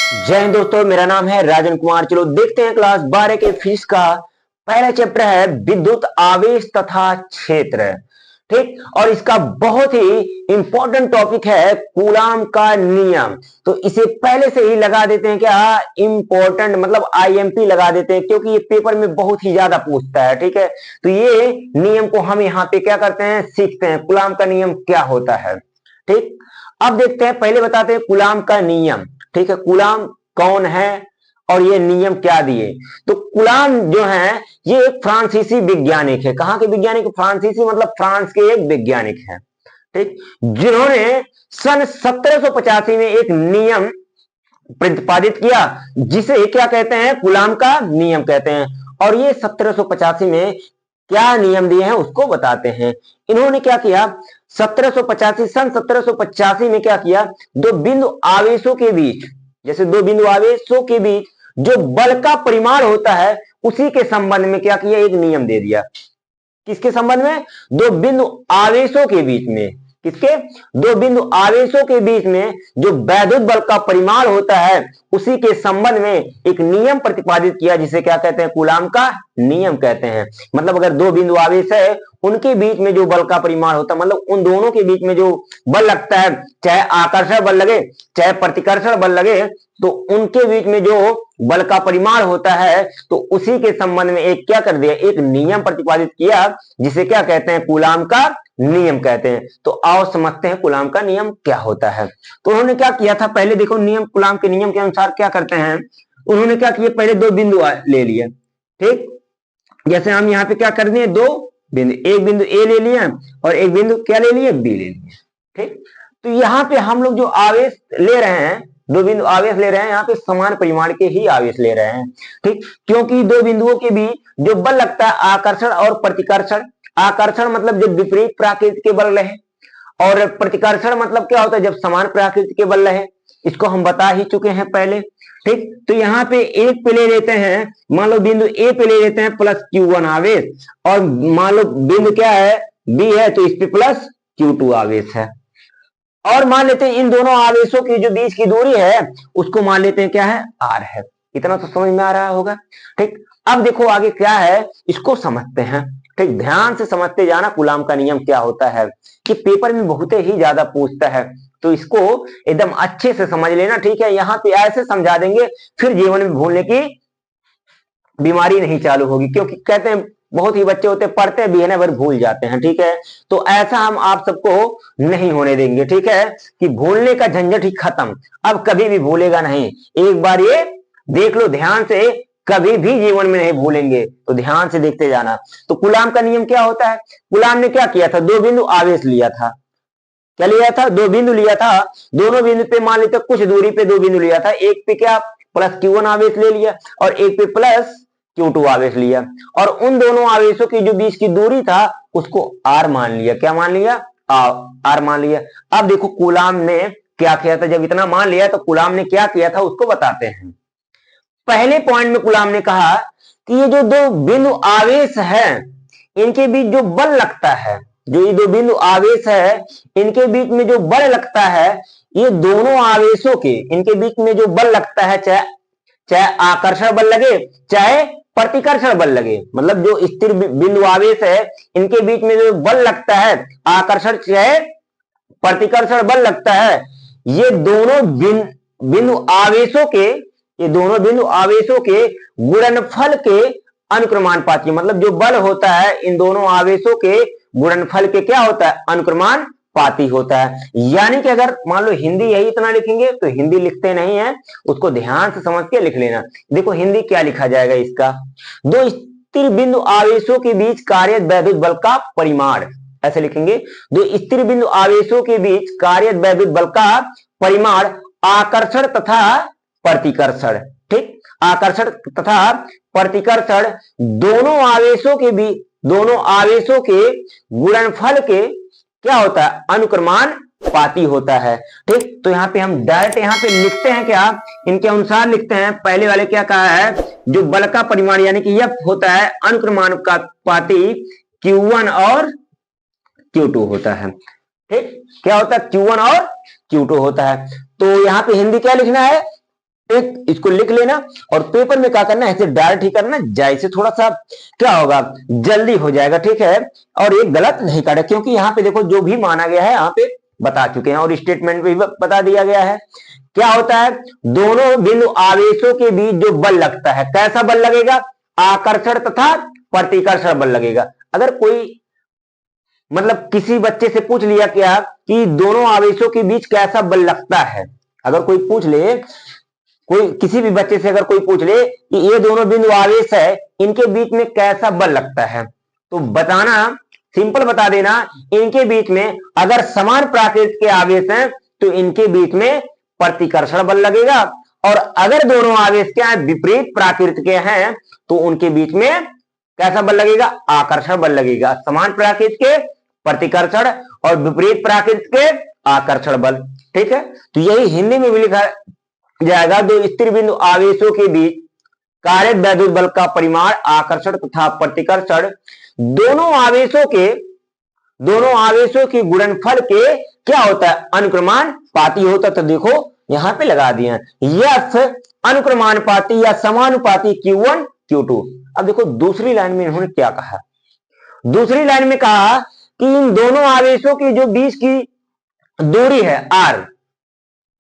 जय हिंद दोस्तों, मेरा नाम है राजन कुमार। चलो देखते हैं क्लास 12 के फिजिक्स का पहला चैप्टर है विद्युत आवेश तथा क्षेत्र। ठीक, और इसका बहुत ही इंपॉर्टेंट टॉपिक है कूलाम का नियम। तो इसे पहले से ही लगा देते हैं क्या, इंपॉर्टेंट मतलब आईएमपी लगा देते हैं, क्योंकि ये पेपर में बहुत ही ज्यादा पूछता है। ठीक है, तो ये नियम को हम यहाँ पे क्या करते हैं, सीखते हैं कूलाम का नियम क्या होता है। ठीक, अब देखते हैं, पहले बताते हैं कूलाम का नियम। ठीक है, कूलाम कौन है और ये नियम क्या दिए। तो कूलाम जो है ये एक फ्रांसीसी वैज्ञानिक है। कहां के वैज्ञानिक? फ्रांसीसी मतलब फ्रांस के एक वैज्ञानिक है। ठीक, जिन्होंने सन 1785 में एक नियम प्रतिपादित किया जिसे क्या कहते हैं, कूलाम का नियम कहते हैं। और ये 1785 में क्या नियम दिए हैं उसको बताते हैं। इन्होंने क्या किया, 1785 में क्या किया, दो बिंदु आवेशों के बीच, जैसे दो बिंदु आवेशों के बीच जो बल का परिमाण होता है उसी के संबंध में क्या किया, एक नियम दे दिया। किसके संबंध में? दो बिंदु आवेशों के बीच में। किसके? दो बिंदु आवेशों के बीच में जो वैद्युत बल का परिमाण होता है उसी के संबंध में एक नियम प्रतिपादित किया जिसे क्या कहते हैं, कूलाम का नियम कहते हैं। मतलब अगर दो बिंदु आवेश है उनके बीच में जो बल का परिमाण होता है, मतलब उन दोनों के बीच में जो बल लगता है, चाहे आकर्षण बल लगे चाहे प्रतिकर्षण बल लगे, तो उनके बीच में जो बल का परिमाण होता है तो उसी के संबंध में एक क्या कर दिया, एक नियम प्रतिपादित किया जिसे क्या कहते हैं, कूलाम का नियम कहते हैं। तो आओ समझते हैं कूलाम का नियम क्या होता है। तो उन्होंने क्या किया था, पहले देखो नियम, कूलाम के नियम के अनुसार क्या करते हैं, उन्होंने क्या किया, पहले दो बिंदु ले लिए। ठीक, जैसे हम यहाँ पे क्या कर दिए, दो बिंदु, एक बिंदु ए ले लिया और एक बिंदु क्या ले लिए, बी ले लिए। ठीक, तो यहाँ पे हम लोग जो आवेश ले रहे हैं, दो बिंदु आवेश ले रहे हैं, यहाँ पे समान परिमाण के ही आवेश ले रहे हैं। ठीक, क्योंकि दो बिंदुओं के बीच जो बल लगता है, आकर्षण और प्रतिकर्षण। आकर्षण मतलब जब विपरीत प्रकृति के बल रहे, और प्रतिकर्षण मतलब क्या होता है, जब समान प्रकृति के बल रहे। इसको हम बता ही चुके हैं पहले। ठीक, तो यहाँ पे एक पे ले लेते हैं, मान लो बिंदु ए पे ले लेते हैं प्लस Q1 आवेश, और मान लो बिंदु क्या है, बी है, तो इस पे प्लस Q2 आवेश है। और मान लेते हैं इन दोनों आवेशों की जो बीच की दूरी है उसको मान लेते हैं क्या है, R है। इतना तो समझ में आ रहा होगा। ठीक, अब देखो आगे क्या है, इसको समझते हैं। ठीक, ध्यान से समझते जाना कूलाम का नियम क्या होता है, कि पेपर में बहुत ही ज्यादा पूछता है, तो इसको एकदम अच्छे से समझ लेना। ठीक है, यहाँ पे ऐसे समझा देंगे फिर जीवन में भूलने की बीमारी नहीं चालू होगी, क्योंकि कहते हैं बहुत ही बच्चे होते पढ़ते भी है ना, पर भूल जाते हैं। ठीक है, तो ऐसा हम आप सबको नहीं होने देंगे। ठीक है, कि भूलने का झंझट ही खत्म, अब कभी भी भूलेगा नहीं। एक बार ये देख लो ध्यान से, कभी भी जीवन में नहीं भूलेंगे, तो ध्यान से देखते जाना। तो कूलाम का नियम क्या होता है, कूलाम ने क्या किया था, दो बिंदु आवेश लिया था। क्या लिया था, दो बिंदु लिया था। दोनों बिंदु पे मान लेते कुछ दूरी पे दो बिंदु लिया था, एक पे क्या प्लस Q1 आवेश ले लिया और एक पे प्लस Q2 आवेश लिया, और उन दोनों आवेशों की जो बीच की दूरी था उसको R मान लिया। क्या मान लिया, R मान लिया। अब देखो कूलाम ने क्या किया था, जब इतना मान लिया तो कूलाम ने क्या किया था उसको बताते हैं। पहले पॉइंट में कूलाम ने कहा कि ये जो दो बिंदु आवेश है इनके बीच जो बल लगता है, जो ये दो बिंदु आवेश है इनके बीच में जो बल लगता है, ये दोनों आवेशों के इनके बीच में जो बल लगता है, चाहे चाहे आकर्षण बल लगे चाहे प्रतिकर्षण बल लगे, मतलब जो स्थिर बिंदु आवेश है इनके बीच में जो बल लगता है, आकर्षण चाहे प्रतिकर्षण बल लगता है, ये दोनों बिंदु आवेशों के, ये दोनों बिंदु आवेशों के गुणनफल के अनुक्रमानुपाती, मतलब जो बल होता है इन दोनों आवेशों के गुणनफल के क्या होता है, अनुक्रमानुपाती होता है। यानी कि अगर मान लो हिंदी यही इतना लिखेंगे तो हिंदी लिखते नहीं है, उसको ध्यान से समझ के लिख लेना। देखो हिंदी क्या लिखा जाएगा इसका, दो स्थिर बिंदु आवेशों के बीच कार्यरत वैद्युत बल का परिमाण, ऐसे लिखेंगे, दो स्थिर बिंदु आवेशों के बीच कार्यरत वैद्युत बल का परिमाण आकर्षण तथा प्रतिकर्षण। ठीक, आकर्षण तथा प्रतिकर्षण दोनों आवेशों के बीच, दोनों आवेशों के गुणनफल के क्या होता है, अनुक्रमानुपाती होता है। ठीक, तो यहाँ पे हम डायरेक्ट यहाँ पे लिखते हैं क्या, इनके अनुसार लिखते हैं। पहले वाले क्या कहा है, जो बल का परिमाण यानी कि यह होता है अनुक्रमानुपाती Q1 और Q2 होता है। ठीक, क्या होता है, Q1 और Q2 होता है। तो यहाँ पे हिंदी क्या लिखना है, एक इसको लिख लेना और पेपर में क्या करना है, ऐसे डायरेक्ट ही करना, जैसे थोड़ा सा क्या होगा, जल्दी हो जाएगा, ठीक है। और एक गलत नहीं काटा, क्योंकि यहाँ पे देखो जो भी माना गया है यहाँ पे बता चुके हैं और स्टेटमेंट भी बता दिया गया है। क्या होता है, दोनों बिंदु आवेशों के बीच जो बल लगता है, कैसा बल लगेगा, आकर्षण तथा प्रतिकर्षण बल लगेगा। अगर कोई मतलब किसी बच्चे से पूछ लिया क्या कि दोनों आवेशों के बीच कैसा बल लगता है, अगर कोई पूछ ले, कोई किसी भी बच्चे से अगर कोई पूछ ले कि ये दोनों बिंदु आवेश है, इनके बीच में कैसा बल लगता है, तो बताना, सिंपल बता देना, इनके बीच में अगर समान प्रकृति के आवेश हैं तो इनके बीच में प्रतिकर्षण बल लगेगा, और अगर दोनों आवेश क्या है, विपरीत प्रकृति के हैं, तो उनके बीच में कैसा बल लगेगा, आकर्षण बल लगेगा। समान प्रकृति के प्रतिकर्षण और विपरीत प्रकृति के आकर्षण बल, ठीक है। तो यही हिंदी में भी लिखा जाएगा, दो स्थिर बिंदु आवेशों के बीच कार्यक वैद्युत बल का परिमाण, आकर्षण तथा प्रतिकर्षण दोनों आवेशों के गुणनफल के क्या होता है, अनुक्रमानुपाती होता है। तो देखो यहां पे लगा दिए हैं, यफ अनुक्रमानुपाती या समानुपाती Q1 Q2। अब देखो दूसरी लाइन में इन्होंने क्या कहा, दूसरी लाइन में कहा कि इन दोनों आवेशों की जो बीच की दूरी है r,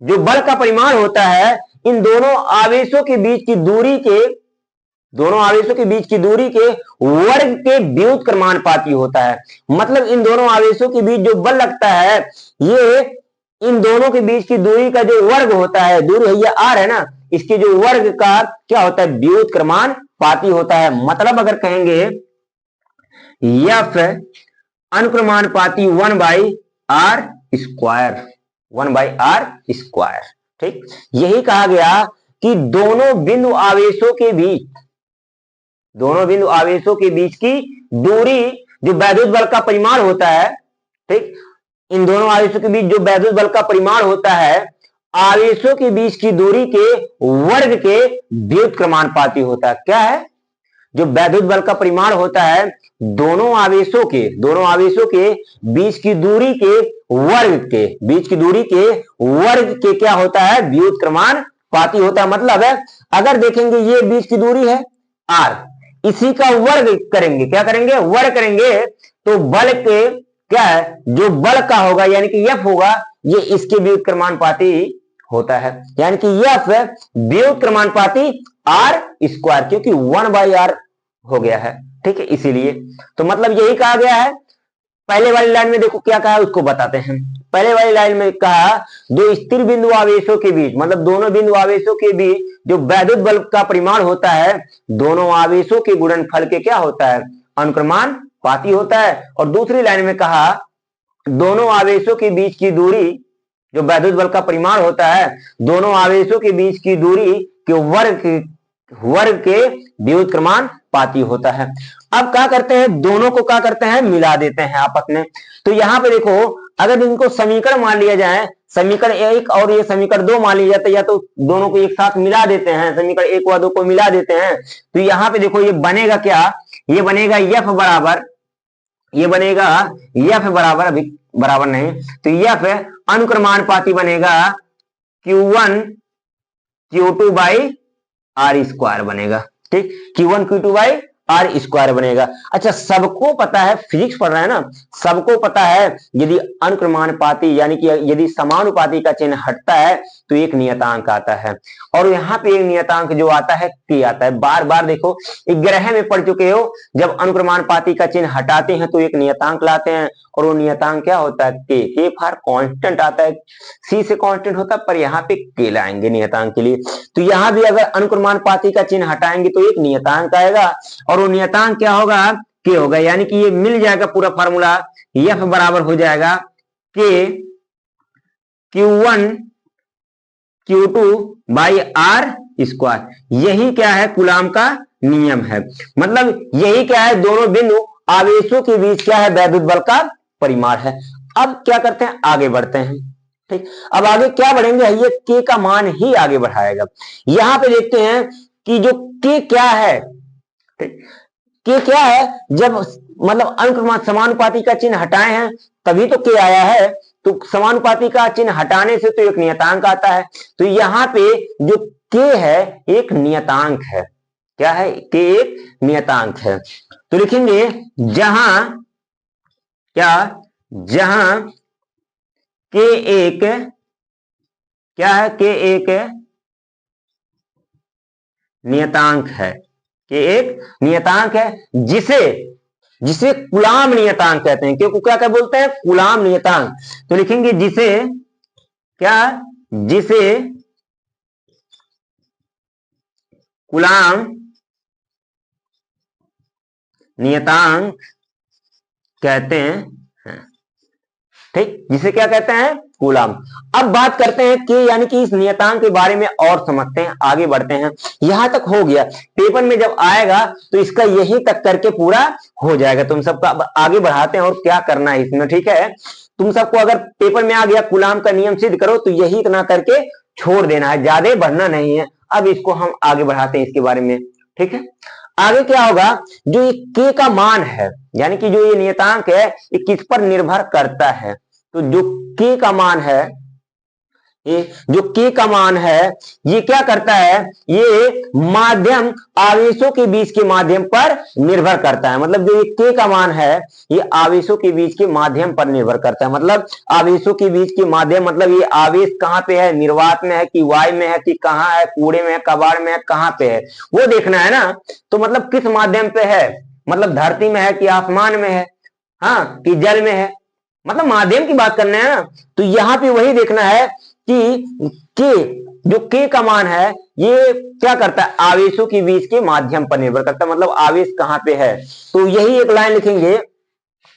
जो बल का परिमाण होता है, इन दोनों आवेशों के बीच की दूरी के वर्ग के व्युत्क्रमानुपाती होता है। मतलब इन दोनों आवेशों के बीच जो बल लगता है, ये इन दोनों के बीच की दूरी का जो वर्ग होता है, दूरी है ये r है ना, इसके जो वर्ग का क्या होता है, व्युत्क्रमानुपाती होता है। मतलब अगर कहेंगे यफ अनुक्रमानुपाती 1/r स्क्वायर, ठीक। यही कहा गया कि दोनों बिंदु आवेशों के बीच की दूरी जो वैद्युत बल का परिमाण होता है, ठीक, इन दोनों आवेशों के बीच जो वैद्युत बल का परिमाण होता है, आवेशों के बीच की दूरी के वर्ग के व्युत्क्रमानुपाती होता है। क्या है, जो वैद्युत बल का परिमाण होता है, दोनों आवेशों के बीच की दूरी के वर्ग के क्या होता है, व्युत्क्रमानुपाती होता है। मतलब है अगर देखेंगे ये बीच की दूरी है r, इसी का वर्ग करेंगे, क्या करेंगे, वर्ग करेंगे, तो बल के क्या है, जो बल का होगा यानी कि F होगा, ये इसके व्युत्क्रमानुपाती होता है, यानी कि F व्युत्क्रमानुपाती r स्क्वायर, क्योंकि 1/r हो गया है, ठीक है, इसीलिए। तो मतलब यही कहा गया है। पहले वाली लाइन में देखो क्या कहा है, उसको बताते हैं। पहले वाली लाइन में कहा दो स्थिर बिंदु आवेशों के बीच, मतलब दोनों बिंदु आवेशों के बीच जो वैद्युत बल का परिमाण होता है, दोनों आवेशों के गुणनफल के क्या होता है, अनुक्रमानुपाती होता है। और दूसरी लाइन में कहा दोनों आवेशों के बीच की दूरी जो वैद्युत बल का परिमाण होता है, दोनों आवेशों के बीच की दूरी के वर्ग के व्युत्क्रमानुपाती होता है। अब क्या करते हैं, दोनों को क्या करते हैं, मिला देते हैं आपस में। तो यहां पे देखो अगर इनको समीकरण मान लिया जाए, समीकरण 1 और ये समीकरण 2 मान लिया जाता है, या तो दोनों को एक साथ मिला देते हैं, समीकरण 1 व 2 को मिला देते हैं, तो यहाँ पे देखो ये बनेगा क्या, ये बनेगा F बराबर, अभी बराबर नहीं, तो F अनुक्रमानुपाती बनेगा Q1 Q2/r स्क्वायर बनेगा, ठीक, Q1 Q2/r स्क्वायर बनेगा। अच्छा, सबको पता है, फिजिक्स पढ़ रहा है ना, सबको पता है यदि अनुक्रमानुपाती यानी कि यदि समानुपाती का चिन्ह हटता है तो एक नियतांक आता है, और यहाँ पे एक नियतांक जो आता है k आता है। बार बार देखो 11 में पढ़ चुके हो, जब अनुक्रमानुपाती का चिन्ह हटाते हैं तो एक नियतांक लाते हैं, और वो नियतांक क्या होता है, k फॉर कांस्टेंट आता है, c से कांस्टेंट होता है, पर यहाँ पे k लाएंगे नियतांक के लिए। तो यहाँ भी अगर अनुक्रमानुपाती का चिन्ह हटाएंगे तो एक नियतांक आएगा, और वो नियतांक क्या होगा, k होगा, यानी कि ये मिल जाएगा पूरा फार्मूला। F बराबर हो जाएगा k Q1 Q2/r स्क्वायर। यही क्या है, कूलाम का नियम है। मतलब यही क्या है, दोनों बिंदु आवेशों के बीच क्या है, वैद्युत बल का परिमाण है। अब क्या करते हैं, आगे बढ़ते हैं, ठीक। अब आगे क्या बढ़ेंगे, ये k का मान ही आगे बढ़ाएगा। यहां पे देखते हैं कि जो k क्या है, ठीक, k क्या है, जब मतलब अनुक्रमानुपाती का चिन्ह हटाए हैं तभी तो k आया है। तो समानुपाती का चिन्ह हटाने से तो एक नियतांक आता है। तो यहाँ पे जो k है एक नियतांक है। क्या है? k एक नियतांक है। तो लिखेंगे जहां क्या, जहां k एक क्या है, k एक नियतांक है, k एक नियतांक है, जिसे कूलाम नियतांक कहते हैं। क्योंकि क्या क्या बोलते हैं? कूलाम नियतांक। तो लिखेंगे जिसे क्या, जिसे कूलाम नियतांक कहते हैं। ठीक, जिसे क्या कहते हैं? कूलाम। अब बात करते हैं कि यानी कि इस नियतांक के बारे में और समझते हैं, आगे बढ़ते हैं। यहां तक हो गया, पेपर में जब आएगा तो इसका यही तक करके पूरा हो जाएगा। तुम सबका आगे बढ़ाते हैं और क्या करना है इसमें। ठीक है, तुम सबको अगर पेपर में आ गया कूलाम का नियम सिद्ध करो तो यही इतना करके छोड़ देना है, ज्यादा बढ़ना नहीं है। अब इसको हम आगे बढ़ाते हैं इसके बारे में। ठीक है, आगे क्या होगा, जो ये k का मान है यानी कि जो ये नियतांक है ये किस पर निर्भर करता है? तो जो k का मान है, ये जो k का मान है ये क्या करता है, ये माध्यम आवेशों के बीच के माध्यम पर निर्भर करता है। मतलब जो ये k का मान है ये आवेशों के बीच के माध्यम पर निर्भर करता है। मतलब आवेशों के बीच के माध्यम, मतलब ये आवेश कहाँ पे है, निर्वात में है कि वायु में है कि कहाँ है, कूड़े में है, कबाड़ में है, कहाँ पे है वो देखना है ना। तो मतलब किस माध्यम पे है, मतलब धरती में है कि आसमान में है, हाँ कि जल में है, मतलब माध्यम की बात करना है ना। तो यहाँ पे वही देखना है कि k, जो k का मान है ये क्या करता है, आवेशों के बीच के माध्यम पर निर्भर करता है। मतलब आवेश कहाँ पे है, तो यही एक लाइन लिखेंगे,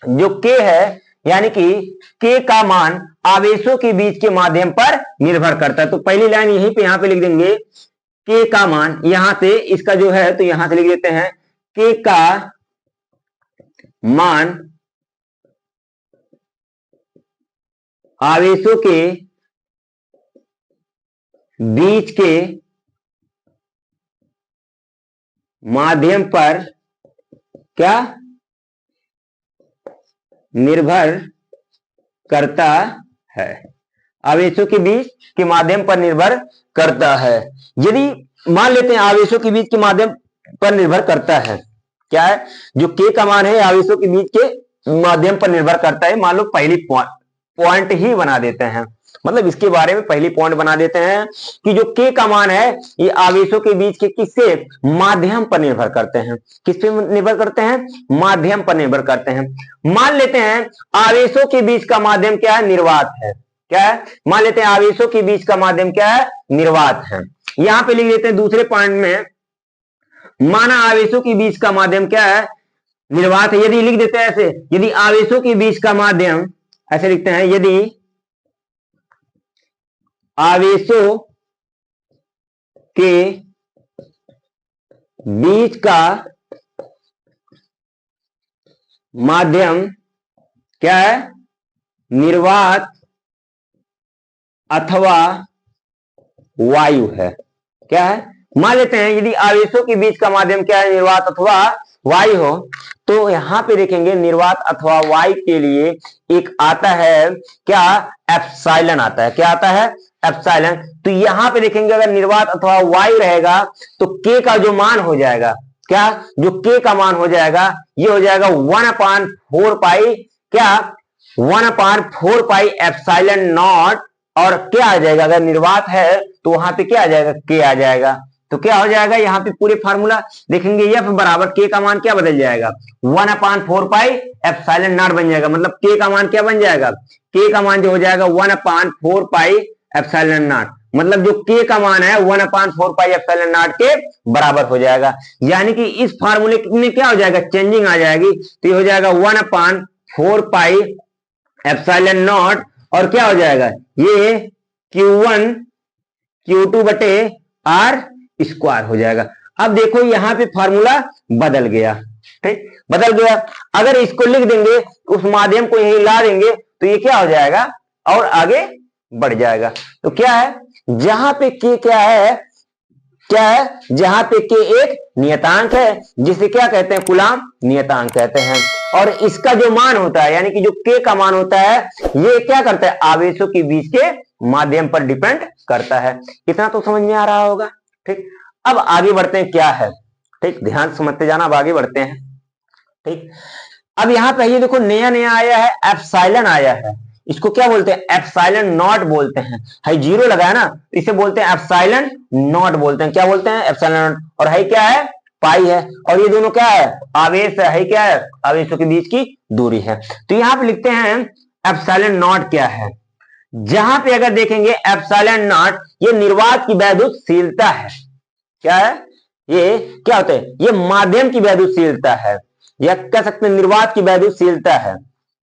जो k है यानी कि k का मान आवेशों के बीच के माध्यम पर निर्भर करता है। तो पहली लाइन यहीं पे, यहाँ पे लिख देंगे k का मान, यहां से इसका जो है तो यहां से लिख देते हैं k का मान आवेशों के बीच के माध्यम पर क्या निर्भर करता है, आवेशों के बीच के माध्यम पर निर्भर करता है। यदि मान लेते हैं आवेशों के बीच के माध्यम पर निर्भर करता है, क्या है, जो k का मान है आवेशों के बीच के माध्यम पर निर्भर करता है। मान लो पहली पॉइंट ही बना देते हैं, मतलब इसके बारे में पहली पॉइंट बना देते हैं कि जो k का मान है ये आवेशों के बीच के किससे, माध्यम पर निर्भर करते हैं। किस पे निर्भर करते हैं, माध्यम पर निर्भर करते हैं। मान लेते हैं आवेशों के बीच का माध्यम क्या है, निर्वात है। क्या है, मान लेते हैं आवेशों के बीच का माध्यम क्या है, निर्वात है। यहां पे लिख देते हैं दूसरे पॉइंट में, माना आवेशों के बीच का माध्यम क्या है, निर्वात है। यदि लिख देते हैं ऐसे, यदि आवेशों के बीच का माध्यम, ऐसे लिखते हैं, यदि आवेशों के बीच का माध्यम क्या है, निर्वात अथवा वायु है। क्या है, मान लेते हैं यदि आवेशों के बीच का माध्यम क्या है, निर्वात अथवा वायु हो, तो यहां पे देखेंगे निर्वात अथवा वायु के लिए एक आता है क्या, एप्सिलॉन आता है। क्या आता है, एप्सिलॉन। तो यहां पे देखेंगे अगर निर्वात अथवा वायु रहेगा तो k का जो मान हो जाएगा, क्या, जो k का मान हो जाएगा ये हो जाएगा 1/4 पाई, क्या 1/4 पाई एप्सिलॉन नॉट। और क्या आ जाएगा, अगर निर्वात है तो वहां पे क्या आ जाएगा, k आ जाएगा। तो क्या हो जाएगा, यहाँ पे पूरे फार्मूला देखेंगे, F बराबर k का मान क्या बदल जाएगा, 1/4 पाई एप्सिलॉन नॉट बन जाएगा। मतलब k का मान क्या बन जाएगा, k का मान जो हो जाएगा 1/4 पाई एप्सिलॉन नॉट। मतलब जो k का मान है 1/4 पाई एप्सिलॉन नॉट के बराबर हो जाएगा। यानी कि इस फार्मूले में क्या हो जाएगा, चेंजिंग आ जाएगी। तो ये हो जाएगा 1/4 पाई एप्सिलॉन नॉट, और क्या हो जाएगा, ये Q1 Q2 बटे R स्क्वायर हो जाएगा। अब देखो यहाँ पे फार्मूला बदल गया, ठीक, बदल गया। अगर इसको लिख देंगे, उस माध्यम को यही ला देंगे तो ये क्या हो जाएगा और आगे बढ़ जाएगा। तो क्या है, जहां पे k क्या है, क्या है, जहां पे के एक नियतांक है, जिसे क्या कहते हैं, कूलाम नियतांक कहते हैं। और इसका जो मान होता है, यानी कि जो के का मान होता है, ये क्या करता है, आवेशों के बीच के माध्यम पर डिपेंड करता है। इतना तो समझ में आ रहा होगा। ठीक, अब आगे बढ़ते हैं, क्या है, ठीक, ध्यान समझते जाना, अब आगे बढ़ते हैं। ठीक, अब यहां पे ये देखो नया नया आया है, एप्सिलॉन आया है। इसको क्या बोलते हैं, एप्सिलॉन नॉट बोलते हैं। है जीरो लगाया ना, इसे बोलते हैं एप्सिलॉन नॉट बोलते हैं। क्या बोलते हैं, एप्सिलॉन नॉट। और है क्या है, पाई है। और ये दोनों क्या है, आवेश है क्या है, आवेशों के बीच की दूरी है। तो यहां पे लिखते हैं एप्सिलॉन नॉट क्या है। जहां पे अगर देखेंगे एप्सिलॉन नॉट, ये निर्वात की वैद्युतशीलता है। क्या है, ये क्या होता है, ये माध्यम की वैद्युतशीलता है, या कह सकते हैं निर्वात की वैद्युतशीलता है।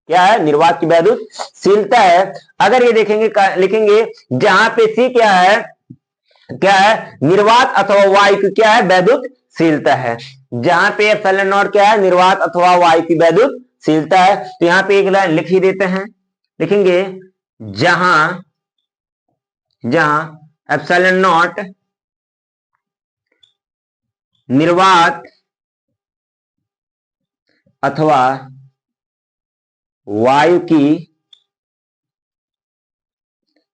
क्या है, निर्वात की वैद्युतशीलता है। अगर ये देखेंगे, लिखेंगे जहां पे सी क्या है, निर्वात अथवा वायु की क्या है, वैद्युतशीलता है। जहां पे एप्सिलॉन नॉट क्या है, निर्वात अथवा वायु की वैद्युतशीलता है। तो यहां पे एक लाइन लिख ही देते हैं, लिखेंगे जहां एप्सिलॉन नॉट निर्वात अथवा वायु की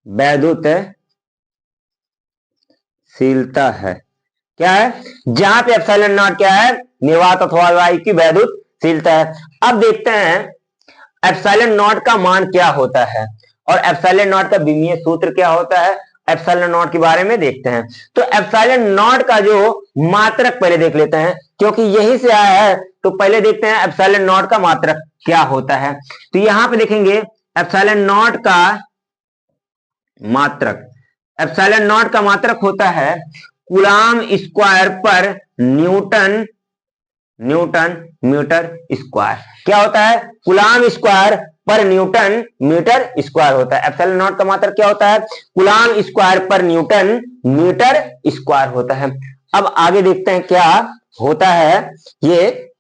वैद्युतशीलता है। क्या है, जहां पे एप्सिलॉन नॉट क्या है, निर्वात अथवा वायु की वैद्युतशीलता है। अब देखते हैं एप्सिलॉन नॉट का मान क्या होता है, और एप्सिलॉन नॉट का विमीय सूत्र क्या होता है, एप्सिलॉन नॉट के बारे में देखते हैं। तो एप्सिलॉन नॉट का जो मात्रक पहले देख लेते हैं, क्योंकि यही से आया है। तो पहले देखते हैं एप्सिलॉन नॉट का मात्रक क्या होता है। तो यहां पे देखेंगे एप्सिलॉन नॉट का मात्रक, एप्सिलॉन नॉट का मात्रक होता है कूलाम स्क्वायर पर न्यूटन मीटर स्क्वायर। क्या होता है, कूलाम स्क्वायर पर न्यूटन मीटर स्क्वायर होता है। एप्सिलॉन नॉट का मात्रक क्या होता है, कूलाम स्क्वायर पर न्यूटन मीटर स्क्वायर होता है। अब आगे देखते हैं क्या होता है ये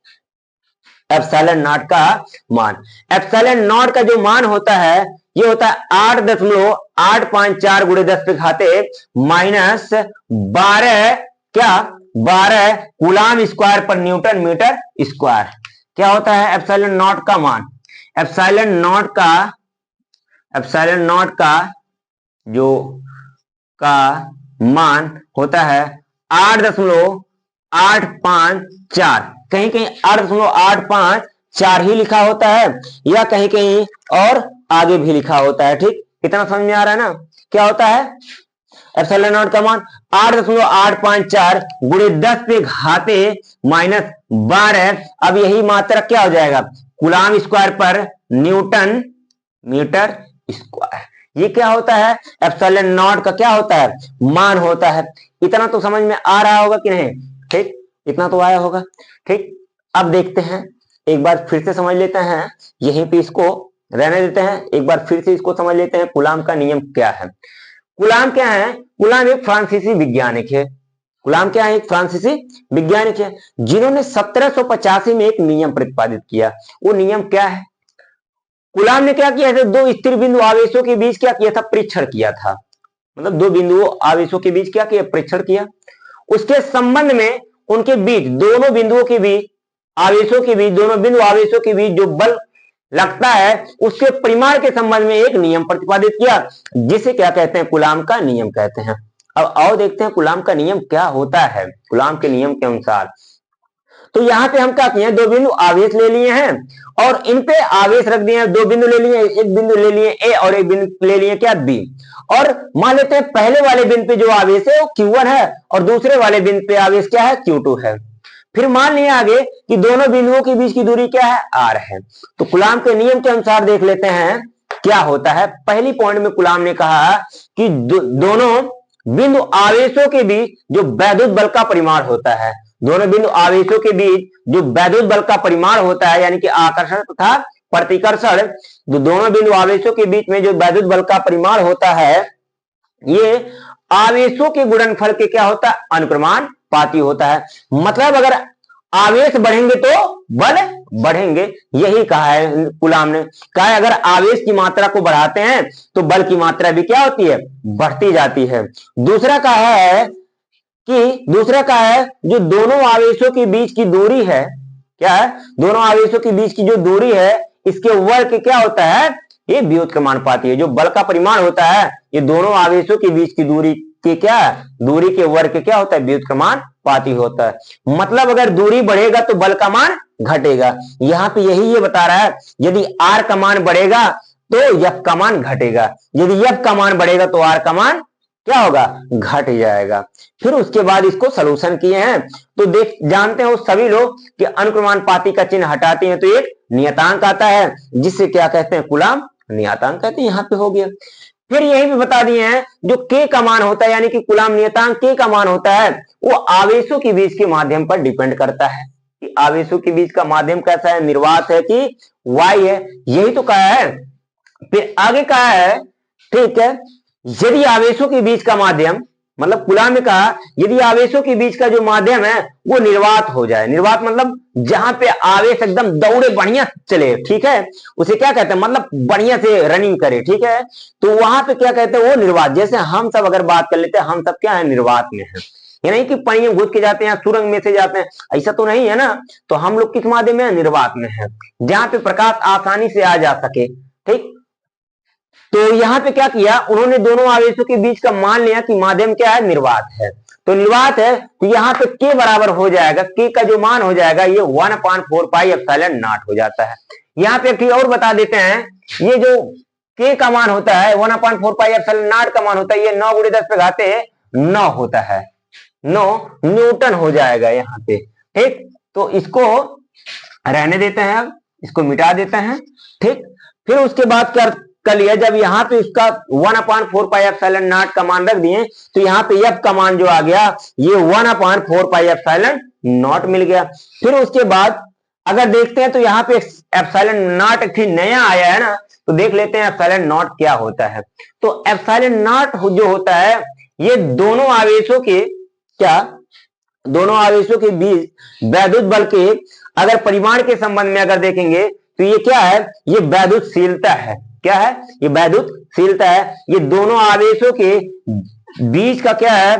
एप्सिलॉन नॉट का मान। एप्सिलॉन नॉट का जो मान होता है, ये होता है 8.854 गुणे 10 पे घाते माइनस 12, क्या 12 कूलाम स्क्वायर पर न्यूटन मीटर स्क्वायर। क्या होता है एप्सिलॉन नॉट का मान, एप्सिलॉन नॉट का जो का मान होता है 8.854, कहीं कहीं 8.854 ही लिखा होता है, या कहीं कहीं और आगे भी लिखा होता है। ठीक, इतना समझ में आ रहा है ना। क्या होता है एप्सिलॉन नॉट का मान 8.854 गुणे 10 पे घाते माइनस 12। अब यही मात्रक क्या हो जाएगा, कूलाम स्क्वायर पर न्यूटन मीटर स्क्वायर। ये क्या होता है, एप्सिलॉन नॉट का क्या होता है, मान होता है। इतना तो समझ में आ रहा होगा कि नहीं, ठीक, इतना तो आया होगा। ठीक, अब देखते हैं, एक बार फिर से समझ लेते हैं, यहीं पे इसको रहने देते हैं, एक बार फिर से इसको समझ लेते हैं। कूलाम का नियम क्या है, कूलाम क्या है, कूलाम एक फ्रांसीसी वैज्ञानिक है। कूलाम क्या है, एक फ्रांसीसी वैज्ञानिक है, जिन्होंने 1785 में एक नियम प्रतिपादित किया। वो नियम क्या है, कूलाम ने क्या किया था, दो स्थिर बिंदु आवेशों के बीच क्या किया था, परीक्षण किया था। मतलब दो बिंदुओं आवेशों के बीच क्या किया, परीक्षण किया। उसके संबंध में उनके बीच, दोनों बिंदुओं के बीच, आवेशों के बीच, दोनों बिंदु आवेशों के बीच जो बल लगता है, उसके परिमाण के संबंध में एक नियम प्रतिपादित किया, जिसे क्या कहते हैं, कूलाम का नियम कहते हैं। अब आओ देखते हैं कूलाम का नियम क्या होता है। कूलाम के नियम के अनुसार, तो यहां पे हम क्या किए, दो बिंदु आवेश ले लिए हैं, और इन पे आवेश रख दिए हैं। दो बिंदु ले लिए, एक बिंदु ले लिए ए और एक बिंदु ले लिए क्या, बी। और मान लेते हैं पहले वाले बिंदु पे जो आवेश है वो Q1 है, और दूसरे वाले बिंदु पे आवेश क्या है, Q2 है। फिर मान लिया आगे कि दोनों बिंदुओं के बीच की दूरी क्या है, r है। तो कूलाम के नियम के अनुसार देख लेते हैं क्या होता है। पहली पॉइंट में कूलाम ने कहा कि दोनों बिंदु आवेशों के बीच जो वैद्युत बल का परिमाण होता है, दोनों बिंदु आवेशों के बीच जो वैद्युत बल का परिमाण होता है, यानी कि आकर्षण तथा प्रतिकर्षण, जो दोनों बिंदु आवेशों के बीच में जो वैद्युत बल का परिमाण होता है, ये आवेशों के गुणनफल के क्या होता है, अनुक्रमानुपाती होता है। मतलब अगर आवेश बढ़ेंगे तो बल बढ़ेंगे, यही कहा है कूलाम ने। कहा है अगर आवेश की मात्रा को बढ़ाते हैं तो बल की मात्रा भी क्या होती है, बढ़ती जाती है। दूसरा कहा है कि दूसरा क्या है, जो दोनों आवेशों के बीच की दूरी है, क्या है, दोनों आवेशों के बीच की जो दूरी है इसके वर्ग क्या होता है, ये व्युत्क्रमानुपाती है। जो बल का परिमाण होता है ये दोनों आवेशों के बीच की दूरी के क्या, दूरी के वर्ग क्या होता है, व्युत्क्रमानुपाती होता है। मतलब अगर दूरी बढ़ेगा तो बल का मान घटेगा। यहाँ पे यही ये बता रहा है, यदि आर का मान बढ़ेगा तो एफ का मान घटेगा, यदि एफ का मान बढ़ेगा तो आर का मान क्या होगा, घट जाएगा। फिर उसके बाद इसको सलूशन किए हैं तो देख जानते हो सभी लोग कि अनुक्रमानुपाती का चिन्ह हटाते हैं तो एक नियतांक आता है जिससे क्या कहते हैं, कूलम्ब नियतांक कहते हैं। यहाँ पे हो गया। फिर यही भी बता दिए हैं जो के का मान होता है यानी कि कूलम्ब नियतांक के का मान होता है वो आवेशों के बीच के माध्यम पर डिपेंड करता है कि आवेशों के बीच का माध्यम कैसा है, निर्वात है कि वाई है, यही तो कहा है। फिर आगे कहा है, ठीक है, यदि आवेशों के बीच का माध्यम, मतलब कूलम्ब में कहा यदि आवेशों के बीच का जो माध्यम है वो निर्वात हो जाए, निर्वात मतलब जहां पे आवेश एकदम दौड़े बढ़िया चले, ठीक है, उसे क्या कहते हैं, मतलब बढ़िया से रनिंग करे, ठीक है, तो वहां पे क्या कहते हैं, वो निर्वात। जैसे हम सब अगर बात कर लेते हैं, हम सब क्या है, निर्वात में है, ये नहीं कि पानी में घुस के जाते हैं, सुरंग में से जाते हैं, ऐसा तो नहीं है ना। तो हम लोग किस माध्यम में है, निर्वात में है, जहां पे प्रकाश आसानी से आ जा सके, ठीक। तो यहां पे क्या किया उन्होंने, दोनों आवेशों के बीच का मान लिया कि माध्यम क्या है, निर्वात है। तो निर्वात है तो यहाँ पे के बराबर हो जाएगा, के का जो मान हो जाएगा ये 1/4 पाई एप्सिलॉन नॉट हो जाता है। यहाँ पे एक चीज और बता देते हैं, ये जो के का मान होता है 1/4 पाई एप्सिलॉन नॉट का मान होता है ये 9 × 10⁻9 होता है, 9 न्यूटन हो जाएगा यहाँ पे, ठीक। तो इसको रहने देते हैं, अब इसको मिटा देते हैं, ठीक। फिर उसके बाद क्या कर लिया, जब यहाँ पे इसका 1/4 पाई एप्सिलॉन नॉट का मान रख दिए तो यहाँ पे एफ का मान जो आ गया ये 1/4 पाई एप्सिलॉन नॉट मिल गया। फिर उसके बाद अगर देखते हैं तो यहाँ पे एप्सिलॉन नॉट एक नया आया है ना, तो देख लेते हैं एप्सिलॉन नॉट क्या होता है। तो एप्सिलॉन नॉट जो होता है ये दोनों आवेशों के क्या, दोनों आवेशों के बीच वैद्युत बल के अगर परिमाण के संबंध में अगर देखेंगे तो ये क्या है, ये वैद्युतशीलता है, क्या है, ये वैद्युतशीलता है। ये दोनों आवेशों के बीच का क्या है,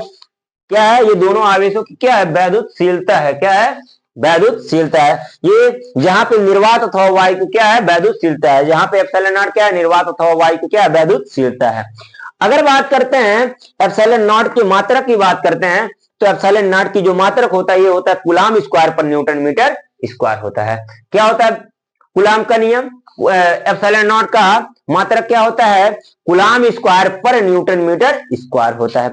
क्या है, ये दोनों आवेशों की क्या है, वैद्युतशीलता है, क्या है, वैद्युतशीलता है। ये जहां पे निर्वात अथवा वायु क्या है, वैद्युतशीलता है, जहां पे एप्सिलॉन नॉट क्या है, निर्वात अथवा वायु क्या है, वैद्युतशीलता है। अगर बात करते हैं एप्सिलॉन नॉट की मात्रक की बात करते हैं तो एप्सिलॉन नॉट की जो मात्रक होता है ये होता है कूलम्ब स्क्वायर पर न्यूटन मीटर स्क्वायर होता है। क्या होता है कूलम्ब का नियम, एप्सिलॉन नॉट का मात्रक क्या होता है, कूलम्ब स्क्वायर पर न्यूटन मीटर स्क्वायर होता है।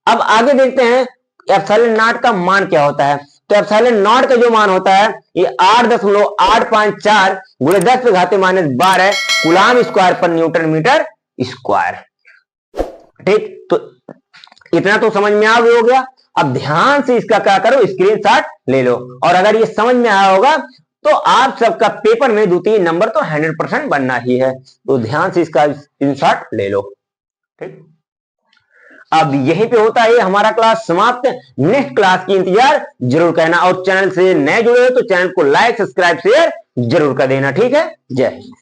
अब आगे देखते हैं एप्सिलॉन नॉट का मान क्या होता है। तो एप्सिलॉन नॉट का जो मान होता है ये 8.854 × 10⁻12 कूलम्ब स्क्वायर पर न्यूटन मीटर स्क्वायर, ठीक। तो इतना तो समझ में आ गया। अब ध्यान से इसका क्या करो, स्क्रीनशॉट ले लो, और अगर ये समझ में आया होगा तो आप सबका पेपर में 2-3 नंबर तो 100% बनना ही है। तो ध्यान से इसका स्क्रीनशॉट ले लो, ठीक। अब यहीं पे होता है हमारा क्लास समाप्त। नेक्स्ट क्लास की इंतजार जरूर करना, और चैनल से नए जुड़े हो तो चैनल को लाइक सब्सक्राइब शेयर जरूर कर देना, ठीक है। जय हिंद।